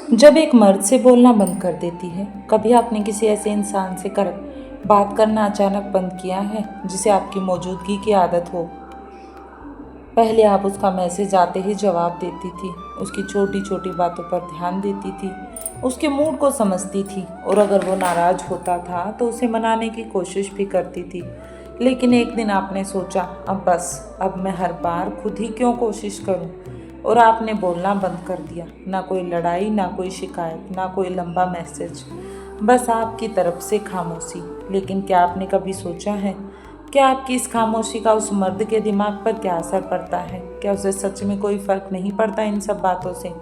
जब एक मर्द से बोलना बंद कर देती है, कभी आपने किसी ऐसे इंसान से कर बात करना अचानक बंद किया है जिसे आपकी मौजूदगी की आदत हो। पहले आप उसका मैसेज आते ही जवाब देती थी, उसकी छोटी छोटी बातों पर ध्यान देती थी, उसके मूड को समझती थी और अगर वो नाराज होता था तो उसे मनाने की कोशिश भी करती थी। लेकिन एक दिन आपने सोचा, अब बस, अब मैं हर बार खुद ही क्यों कोशिश करूं, और आपने बोलना बंद कर दिया। ना कोई लड़ाई, ना कोई शिकायत, ना कोई लंबा मैसेज, बस आपकी तरफ से खामोशी। लेकिन क्या आपने कभी सोचा है, क्या आपकी इस खामोशी का उस मर्द के दिमाग पर क्या असर पड़ता है? क्या उसे सच में कोई फर्क नहीं पड़ता इन सब बातों से?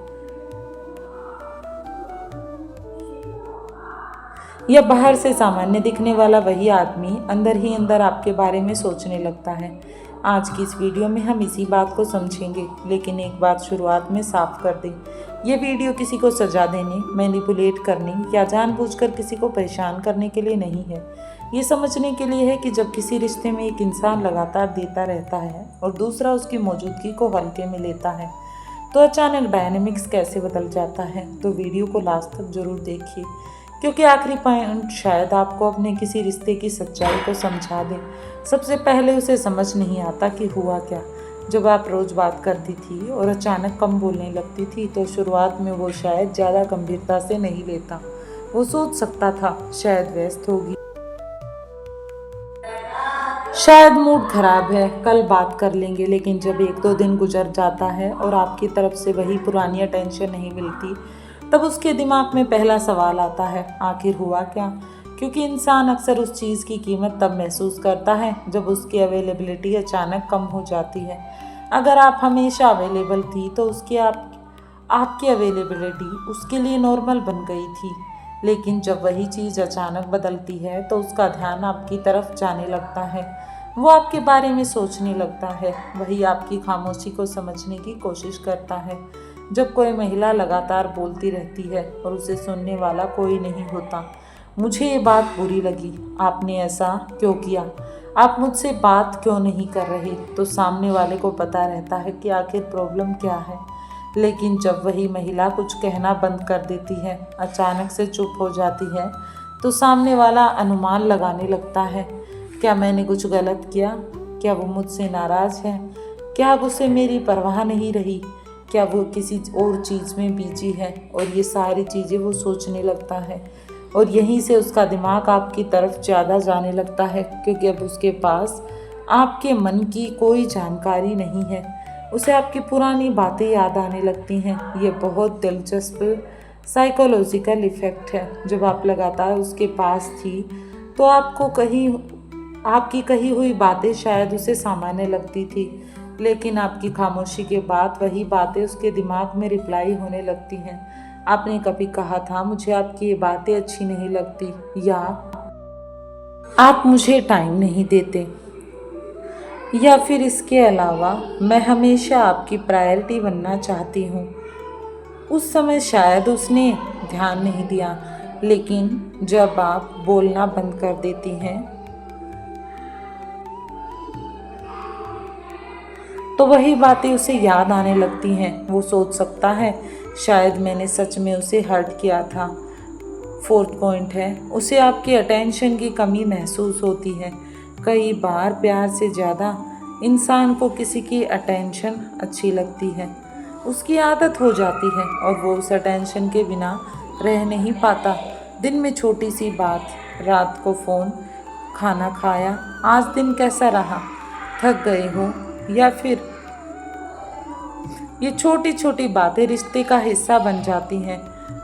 या बाहर से सामान्य दिखने वाला वही आदमी अंदर ही अंदर आपके बारे में सोचने लगता है? आज की इस वीडियो में हम इसी बात को समझेंगे, लेकिन एक बात शुरुआत में साफ कर दें, ये वीडियो किसी को सजा देने, मैनिपुलेट करने या जानबूझकर किसी को परेशान करने के लिए नहीं है। ये समझने के लिए है कि जब किसी रिश्ते में एक इंसान लगातार देता रहता है और दूसरा उसकी मौजूदगी को हल्के में लेता है, तो अचानक डायनेमिक्स कैसे बदल जाता है। तो वीडियो को लास्ट तक जरूर देखिए, क्योंकि आखिरी पॉइंट शायद आपको अपने किसी रिश्ते की सच्चाई को समझा दे। सबसे पहले उसे समझ नहीं आता कि हुआ क्या। जब आप रोज़ बात करती थी और अचानक कम बोलने लगती थी, तो शुरुआत में वो शायद ज़्यादा गंभीरता से नहीं लेता। वो सोच सकता था शायद व्यस्त होगी, शायद मूड खराब है, कल बात कर लेंगे। लेकिन जब एक दो दिन गुजर जाता है और आपकी तरफ से वही पुरानी अटेंशन नहीं मिलती, तब उसके दिमाग में पहला सवाल आता है, आखिर हुआ क्या? क्योंकि इंसान अक्सर उस चीज़ की कीमत तब महसूस करता है जब उसकी अवेलेबिलिटी अचानक कम हो जाती है। अगर आप हमेशा अवेलेबल थी तो आपकी अवेलेबिलिटी उसके लिए नॉर्मल बन गई थी। लेकिन जब वही चीज़ अचानक बदलती है तो उसका ध्यान आपकी तरफ जाने लगता है। वो आपके बारे में सोचने लगता है, वही आपकी खामोशी को समझने की कोशिश करता है। जब कोई महिला लगातार बोलती रहती है और उसे सुनने वाला कोई नहीं होता, मुझे ये बात बुरी लगी, आपने ऐसा क्यों किया, आप मुझसे बात क्यों नहीं कर रहे, तो सामने वाले को पता रहता है कि आखिर प्रॉब्लम क्या है। लेकिन जब वही महिला कुछ कहना बंद कर देती है, अचानक से चुप हो जाती है, तो सामने वाला अनुमान लगाने लगता है, क्या मैंने कुछ गलत किया? क्या वो मुझसे नाराज़ है? क्या अब उसे मेरी परवाह नहीं रही? क्या वो किसी और चीज़ में बिजी है? और ये सारी चीज़ें वो सोचने लगता है, और यहीं से उसका दिमाग आपकी तरफ ज़्यादा जाने लगता है, क्योंकि अब उसके पास आपके मन की कोई जानकारी नहीं है। उसे आपकी पुरानी बातें याद आने लगती हैं। ये बहुत दिलचस्प साइकोलॉजिकल इफ़ेक्ट है। जब आप लगातार उसके पास थी तो आपकी कही हुई बातें शायद उसे सामान्य लगती थी, लेकिन आपकी खामोशी के बाद वही बातें उसके दिमाग में रिप्लाई होने लगती हैं। आपने कभी कहा था, मुझे आपकी ये बातें अच्छी नहीं लगती, या आप मुझे टाइम नहीं देते, या फिर इसके अलावा मैं हमेशा आपकी प्रायोरिटी बनना चाहती हूँ। उस समय शायद उसने ध्यान नहीं दिया, लेकिन जब आप बोलना बंद कर देती हैं तो वही बातें उसे याद आने लगती हैं। वो सोच सकता है, शायद मैंने सच में उसे हर्ट किया था। फोर्थ पॉइंट है, उसे आपकी अटेंशन की कमी महसूस होती है। कई बार प्यार से ज़्यादा इंसान को किसी की अटेंशन अच्छी लगती है, उसकी आदत हो जाती है और वो उस अटेंशन के बिना रह नहीं पाता। दिन में छोटी सी बात, रात को फ़ोन, खाना खाया, आज दिन कैसा रहा, थक गए हो, या फिर ये छोटी छोटी बातें रिश्ते का हिस्सा बन जाती हैं।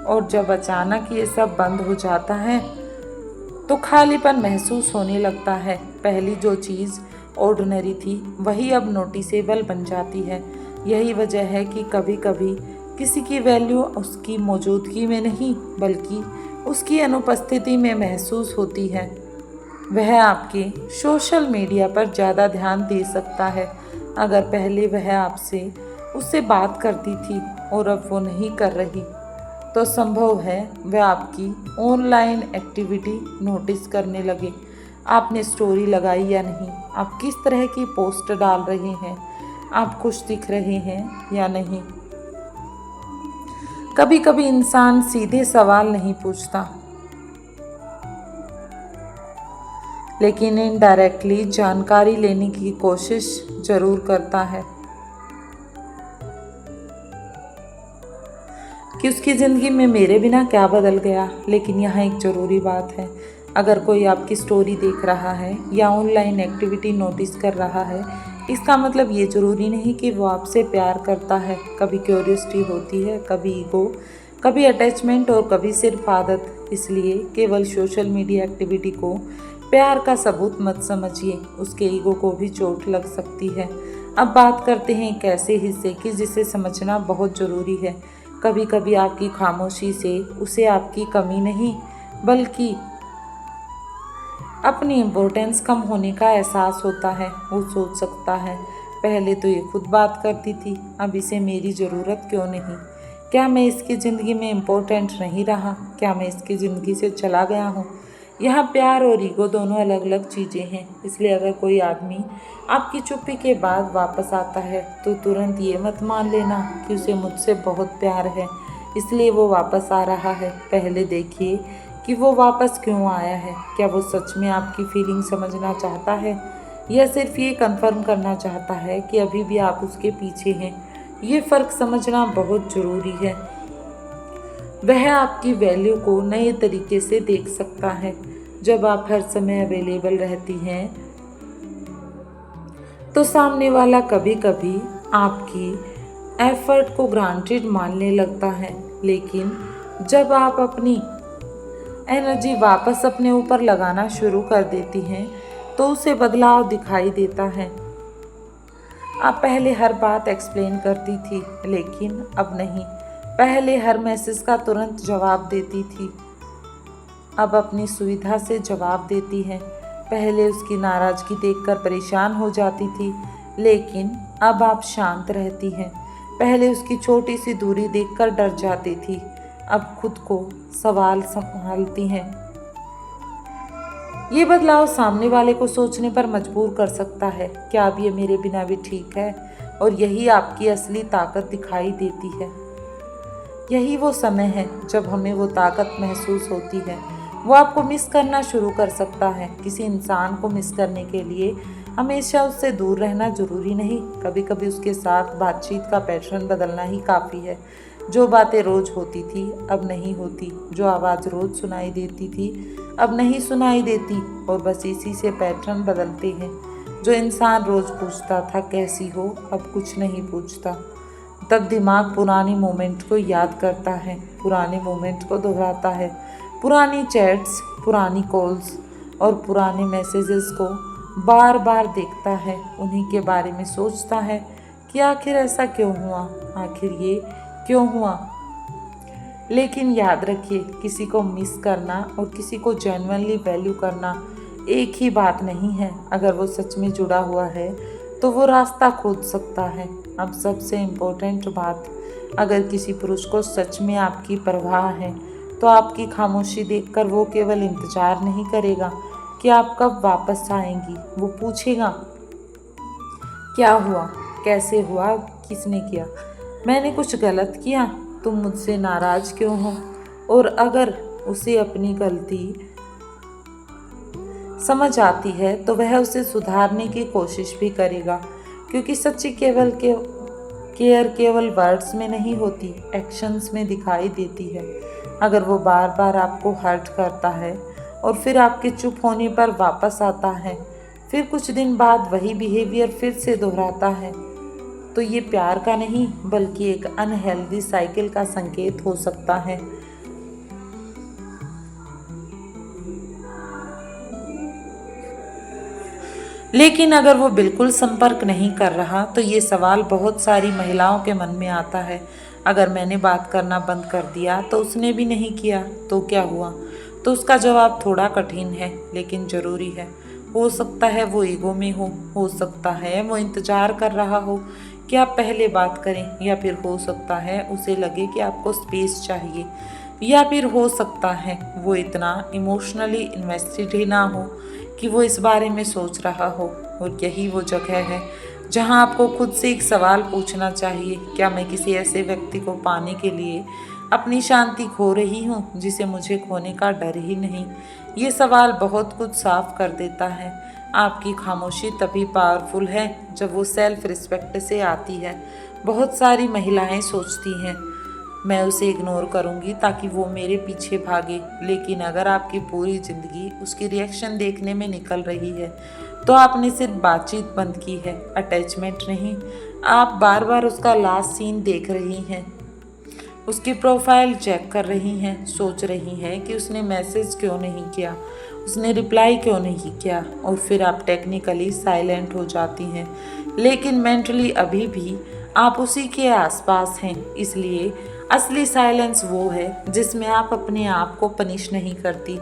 और जब अचानक ये सब बंद हो जाता है तो खालीपन महसूस होने लगता है। पहली जो चीज़ ऑर्डिनरी थी वही अब नोटिसेबल बन जाती है। यही वजह है कि कभी कभी किसी की वैल्यू उसकी मौजूदगी में नहीं, बल्कि उसकी अनुपस्थिति में महसूस होती है। वह आपके सोशल मीडिया पर ज़्यादा ध्यान दे सकता है। अगर पहले वह आपसे उससे बात करती थी और अब वो नहीं कर रही, तो संभव है वह आपकी ऑनलाइन एक्टिविटी नोटिस करने लगे। आपने स्टोरी लगाई या नहीं, आप किस तरह की पोस्ट डाल रहे हैं, आप खुश दिख रहे हैं या नहीं। कभी कभी इंसान सीधे सवाल नहीं पूछता, लेकिन इनडायरेक्टली जानकारी लेने की कोशिश जरूर करता है कि उसकी ज़िंदगी में मेरे बिना क्या बदल गया। लेकिन यहाँ एक ज़रूरी बात है, अगर कोई आपकी स्टोरी देख रहा है या ऑनलाइन एक्टिविटी नोटिस कर रहा है, इसका मतलब ये ज़रूरी नहीं कि वो आपसे प्यार करता है। कभी क्यूरियोसिटी होती है, कभी ईगो, कभी अटैचमेंट और कभी सिर्फ आदत। इसलिए केवल सोशल मीडिया एक्टिविटी को प्यार का सबूत मत समझिए, उसके ईगो को भी चोट लग सकती है। अब बात करते हैं एक ऐसे हिस्से की जिसे समझना बहुत ज़रूरी है। कभी कभी आपकी खामोशी से उसे आपकी कमी नहीं बल्कि अपनी इम्पोर्टेंस कम होने का एहसास होता है। वो सोच सकता है, पहले तो ये खुद बात करती थी, अब इसे मेरी ज़रूरत क्यों नहीं? क्या मैं इसकी ज़िंदगी में इम्पोर्टेंट नहीं रहा? क्या मैं इसकी ज़िंदगी से चला गया हूँ? यहाँ प्यार और ईगो दोनों अलग अलग चीज़ें हैं। इसलिए अगर कोई आदमी आपकी चुप्पी के बाद वापस आता है तो तुरंत ये मत मान लेना कि उसे मुझसे बहुत प्यार है इसलिए वो वापस आ रहा है। पहले देखिए कि वो वापस क्यों आया है। क्या वो सच में आपकी फीलिंग समझना चाहता है या सिर्फ ये कंफर्म करना चाहता है कि अभी भी आप उसके पीछे हैं? ये फ़र्क समझना बहुत ज़रूरी है। वह आपकी वैल्यू को नए तरीके से देख सकता है। जब आप हर समय अवेलेबल रहती हैं तो सामने वाला कभी कभी आपकी एफर्ट को ग्रांटेड मानने लगता है। लेकिन जब आप अपनी एनर्जी वापस अपने ऊपर लगाना शुरू कर देती हैं तो उसे बदलाव दिखाई देता है। आप पहले हर बात एक्सप्लेन करती थी, लेकिन अब नहीं। पहले हर मैसेज का तुरंत जवाब देती थी, अब अपनी सुविधा से जवाब देती है। पहले उसकी नाराज़गी देखकर परेशान हो जाती थी, लेकिन अब आप शांत रहती हैं। पहले उसकी छोटी सी दूरी देखकर डर जाती थी, अब खुद को सवाल संभालती हैं। ये बदलाव सामने वाले को सोचने पर मजबूर कर सकता है, क्या अब ये मेरे बिना भी ठीक है? और यही आपकी असली ताकत दिखाई देती है। यही वो समय है जब हमें वो ताकत महसूस होती है। वो आपको मिस करना शुरू कर सकता है। किसी इंसान को मिस करने के लिए हमेशा उससे दूर रहना ज़रूरी नहीं, कभी कभी उसके साथ बातचीत का पैटर्न बदलना ही काफ़ी है। जो बातें रोज़ होती थी अब नहीं होती, जो आवाज़ रोज़ सुनाई देती थी अब नहीं सुनाई देती, और बस इसी से पैटर्न बदलते हैं। जो इंसान रोज़ पूछता था कैसी हो, अब कुछ नहीं पूछता। तब दिमाग पुरानी मोमेंट को याद करता है, पुराने मोमेंट को दोहराता है, पुरानी चैट्स, पुरानी कॉल्स और पुराने मैसेजेस को बार बार देखता है। उन्हीं के बारे में सोचता है कि आखिर ऐसा क्यों हुआ, आखिर ये क्यों हुआ। लेकिन याद रखिए, किसी को मिस करना और किसी को जेन्युइनली वैल्यू करना एक ही बात नहीं है। अगर वो सच में जुड़ा हुआ है तो वो रास्ता खोज सकता है। अब सबसे इम्पोर्टेंट बात, अगर किसी पुरुष को सच में आपकी परवाह है तो आपकी खामोशी देखकर वो केवल इंतज़ार नहीं करेगा कि आप कब वापस आएंगी। वो पूछेगा, क्या हुआ, कैसे हुआ, किसने किया, मैंने कुछ गलत किया, तुम मुझसे नाराज़ क्यों हो? और अगर उसे अपनी गलती समझ आती है तो वह उसे सुधारने की कोशिश भी करेगा, क्योंकि सच्ची केयर केवल वर्ड्स में नहीं होती, एक्शंस में दिखाई देती है। अगर वो बार बार आपको हर्ट करता है और फिर आपके चुप होने पर वापस आता है, फिर कुछ दिन बाद वही बिहेवियर फिर से दोहराता है, तो ये प्यार का नहीं बल्कि एक अनहेल्दी साइकिल का संकेत हो सकता है। लेकिन अगर वो बिल्कुल संपर्क नहीं कर रहा तो ये सवाल बहुत सारी महिलाओं के मन में आता है, अगर मैंने बात करना बंद कर दिया तो उसने भी नहीं किया तो क्या हुआ? तो उसका जवाब थोड़ा कठिन है लेकिन ज़रूरी है। हो सकता है वो ईगो में हो सकता है वो इंतज़ार कर रहा हो कि आप पहले बात करें, या फिर हो सकता है उसे लगे कि आपको स्पेस चाहिए, या फिर हो सकता है वो इतना इमोशनली इन्वेस्टेड ही ना हो कि वो इस बारे में सोच रहा हो। और यही वो जगह है जहां आपको खुद से एक सवाल पूछना चाहिए, क्या मैं किसी ऐसे व्यक्ति को पाने के लिए अपनी शांति खो रही हूँ जिसे मुझे खोने का डर ही नहीं? ये सवाल बहुत कुछ साफ कर देता है। आपकी खामोशी तभी पावरफुल है जब वो सेल्फ रिस्पेक्ट से आती है। बहुत सारी महिलाएं सोचती हैं मैं उसे इग्नोर करूंगी ताकि वो मेरे पीछे भागे, लेकिन अगर आपकी पूरी ज़िंदगी उसकी रिएक्शन देखने में निकल रही है तो आपने सिर्फ बातचीत बंद की है, अटैचमेंट नहीं। आप बार बार उसका लास्ट सीन देख रही हैं, उसकी प्रोफाइल चेक कर रही हैं, सोच रही हैं कि उसने मैसेज क्यों नहीं किया, उसने रिप्लाई क्यों नहीं किया, और फिर आप टेक्निकली साइलेंट हो जाती हैं, लेकिन मेंटली अभी भी आप उसी के आसपास हैं। इसलिए असली साइलेंस वो है जिसमें आप अपने आप को पनिश नहीं करती,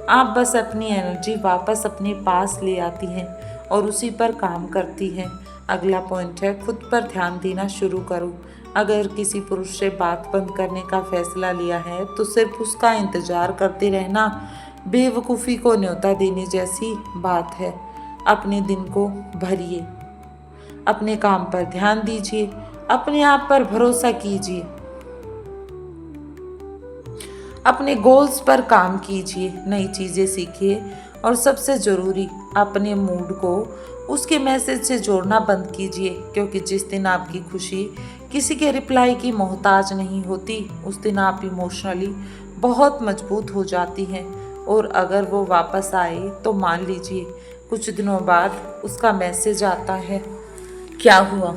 आप बस अपनी एनर्जी वापस अपने पास ले आती हैं और उसी पर काम करती हैं। अगला पॉइंट है खुद पर ध्यान देना शुरू करो। अगर किसी पुरुष से बात बंद करने का फैसला लिया है तो सिर्फ उसका इंतजार करते रहना बेवकूफ़ी को न्योता देने जैसी बात है। अपने दिन को भरिए, अपने काम पर ध्यान दीजिए, अपने आप पर भरोसा कीजिए, अपने गोल्स पर काम कीजिए, नई चीज़ें सीखिए और सबसे ज़रूरी अपने मूड को उसके मैसेज से जोड़ना बंद कीजिए, क्योंकि जिस दिन आपकी खुशी किसी के रिप्लाई की मोहताज नहीं होती उस दिन आप इमोशनली बहुत मजबूत हो जाती हैं। और अगर वो वापस आए तो मान लीजिए कुछ दिनों बाद उसका मैसेज आता है, क्या हुआ,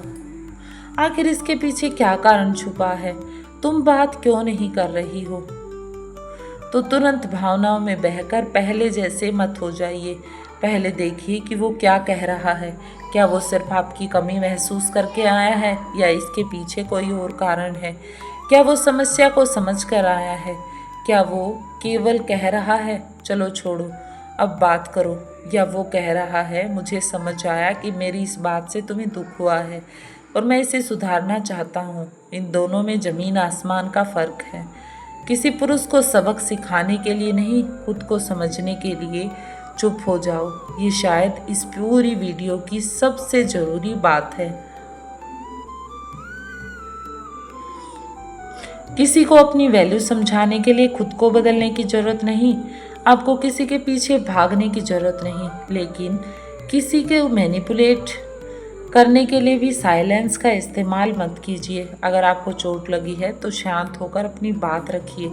आखिर इसके पीछे क्या कारण छुपा है, तुम बात क्यों नहीं कर रही हो? तो तुरंत भावनाओं में बहकर पहले जैसे मत हो जाइए। पहले देखिए कि वो क्या कह रहा है। क्या वो सिर्फ आपकी कमी महसूस करके आया है या इसके पीछे कोई और कारण है? क्या वो समस्या को समझ कर आया है? क्या वो केवल कह रहा है चलो छोड़ो अब बात करो, या वो कह रहा है मुझे समझ आया कि मेरी इस बात से तुम्हें दुख हुआ है और मैं इसे सुधारना चाहता हूँ। इन दोनों में ज़मीन आसमान का फ़र्क है। किसी पुरुष को सबक सिखाने के लिए नहीं, खुद को समझने के लिए चुप हो जाओ। ये शायद इस पूरी वीडियो की सबसे ज़रूरी बात है। किसी को अपनी वैल्यू समझाने के लिए खुद को बदलने की ज़रूरत नहीं। आपको किसी के पीछे भागने की ज़रूरत नहीं, लेकिन किसी के मैनिपुलेट करने के लिए भी साइलेंस का इस्तेमाल मत कीजिए। अगर आपको चोट लगी है तो शांत होकर अपनी बात रखिए।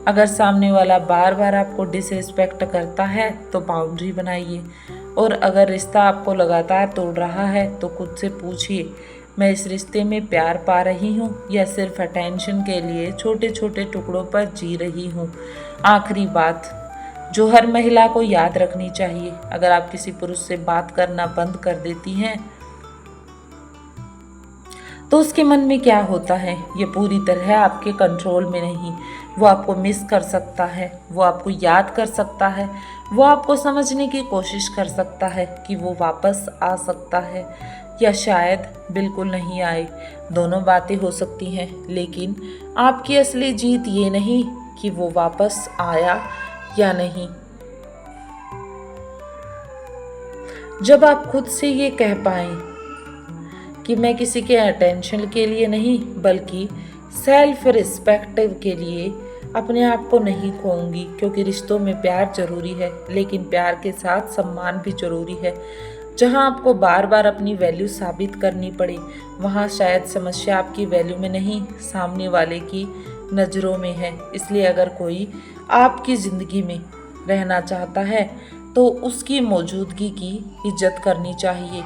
अगर सामने वाला बार बार आपको डिसरिस्पेक्ट करता है तो बाउंड्री बनाइए। और अगर रिश्ता आपको लगातार तोड़ रहा है तो खुद से पूछिए, मैं इस रिश्ते में प्यार पा रही हूँ या सिर्फ अटेंशन के लिए छोटे छोटे टुकड़ों पर जी रही हूँ। आखिरी बात जो हर महिला को याद रखनी चाहिए, अगर आप किसी पुरुष से बात करना बंद कर देती हैं तो उसके मन में क्या होता है ये पूरी तरह आपके कंट्रोल में नहीं। वो आपको मिस कर सकता है, वो आपको याद कर सकता है, वो आपको समझने की कोशिश कर सकता है कि वो वापस आ सकता है या शायद बिल्कुल नहीं आए। दोनों बातें हो सकती हैं, लेकिन आपकी असली जीत ये नहीं कि वो वापस आया या नहीं। जब आप खुद से ये कह पाएं कि मैं किसी के अटेंशन के लिए नहीं बल्कि सेल्फ रिस्पेक्ट के लिए अपने आप को नहीं खोऊंगी, क्योंकि रिश्तों में प्यार जरूरी है लेकिन प्यार के साथ सम्मान भी जरूरी है। जहां आपको बार बार अपनी वैल्यू साबित करनी पड़े वहां शायद समस्या आपकी वैल्यू में नहीं, सामने वाले की नज़रों में है। इसलिए अगर कोई आपकी ज़िंदगी में रहना चाहता है तो उसकी मौजूदगी की इज्जत करनी चाहिए।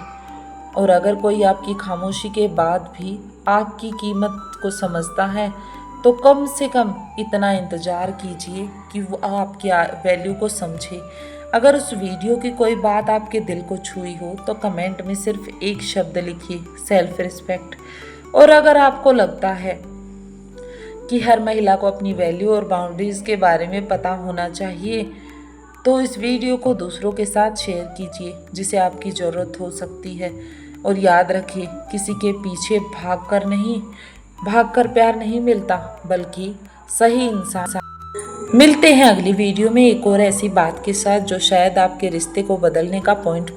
और अगर कोई आपकी खामोशी के बाद भी आपकी कीमत को समझता है तो कम से कम इतना इंतज़ार कीजिए कि वो आपकी वैल्यू को समझे। अगर उस वीडियो की कोई बात आपके दिल को छुई हो तो कमेंट में सिर्फ एक शब्द लिखिए, सेल्फ रिस्पेक्ट। और अगर आपको लगता है कि हर महिला को अपनी वैल्यू और बाउंड्रीज़ के बारे में पता होना चाहिए तो इस वीडियो को दूसरों के साथ शेयर कीजिए जिसे आपकी ज़रूरत हो सकती है। और याद रखिए, किसी के पीछे भागकर प्यार नहीं मिलता, बल्कि सही इंसान। मिलते हैं अगली वीडियो में एक और ऐसी बात के साथ जो शायद आपके रिश्ते को बदलने का पॉइंट